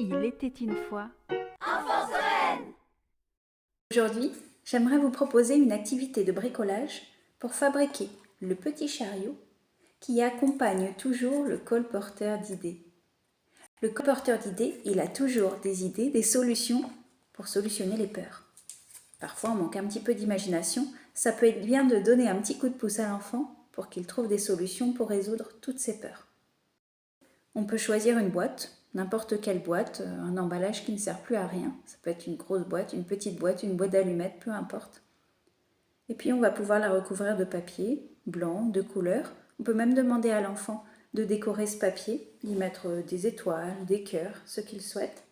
Il était une fois. Aujourd'hui, j'aimerais vous proposer une activité de bricolage pour fabriquer le petit chariot qui accompagne toujours le colporteur d'idées. Le colporteur d'idées, il a toujours des idées, des solutions pour solutionner les peurs. Parfois, on manque un petit peu d'imagination. Ça peut être bien de donner un petit coup de pouce à l'enfant pour qu'il trouve des solutions pour résoudre toutes ses peurs. On peut choisir une boîte, n'importe quelle boîte, un emballage qui ne sert plus à rien. Ça peut être une grosse boîte, une petite boîte, une boîte d'allumettes, peu importe. Et puis on va pouvoir la recouvrir de papier, blanc, de couleur. On peut même demander à l'enfant de décorer ce papier, d'y mettre des étoiles, des cœurs, ce qu'il souhaite.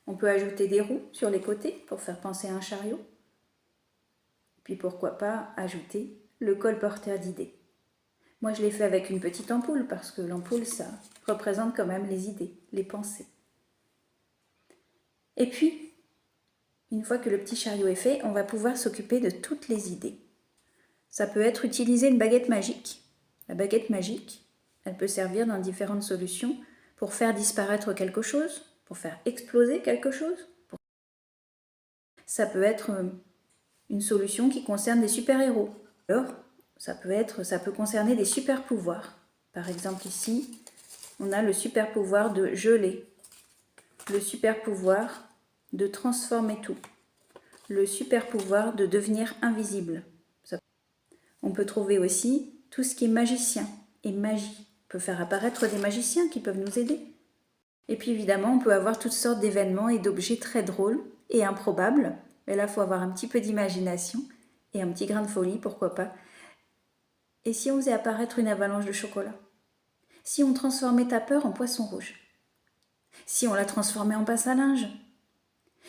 On peut ajouter des roues sur les côtés pour faire penser à un chariot. Puis pourquoi pas ajouter le colporteur d'idées. Moi, je l'ai fait avec une petite ampoule parce que l'ampoule, ça représente quand même les idées, les pensées. Et puis, une fois que le petit chariot est fait, on va pouvoir s'occuper de toutes les idées. Ça peut être utiliser une baguette magique. La baguette magique, elle peut servir dans différentes solutions pour faire disparaître quelque chose, pour faire exploser quelque chose. Ça peut être une solution qui concerne des super-héros. Alors, ça peut concerner des super-pouvoirs. Par exemple ici, on a le super-pouvoir de geler, le super-pouvoir de transformer tout, le super-pouvoir de devenir invisible. On peut trouver aussi tout ce qui est magicien et magie. On peut faire apparaître des magiciens qui peuvent nous aider. Et puis évidemment, on peut avoir toutes sortes d'événements et d'objets très drôles et improbables. Mais là, il faut avoir un petit peu d'imagination et un petit grain de folie, pourquoi pas. Et si on faisait apparaître une avalanche de chocolat? Si on transformait ta peur en poisson rouge? Si on la transformait en pince à linge?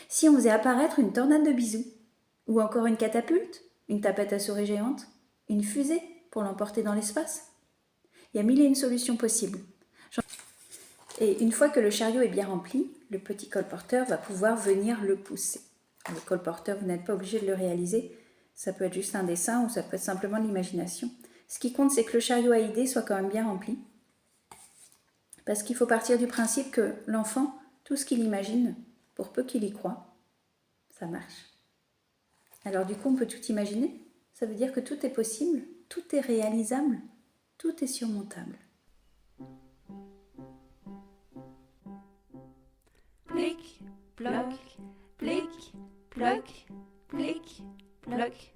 Si on faisait apparaître une tornade de bisous? Ou encore une catapulte? Une tapette à souris géante? Une fusée pour l'emporter dans l'espace? Il y a mille et une solutions possibles. Et une fois que le chariot est bien rempli, le petit colporteur va pouvoir venir le pousser. Le colporteur, vous n'êtes pas obligé de le réaliser. Ça peut être juste un dessin ou ça peut être simplement de l'imagination. Ce qui compte, c'est que le chariot à idées soit quand même bien rempli. Parce qu'il faut partir du principe que l'enfant, tout ce qu'il imagine, pour peu qu'il y croit, ça marche. Alors du coup, on peut tout imaginer. Ça veut dire que tout est possible, tout est réalisable, tout est surmontable. Plic, ploc, plic, ploc, plic, ploc.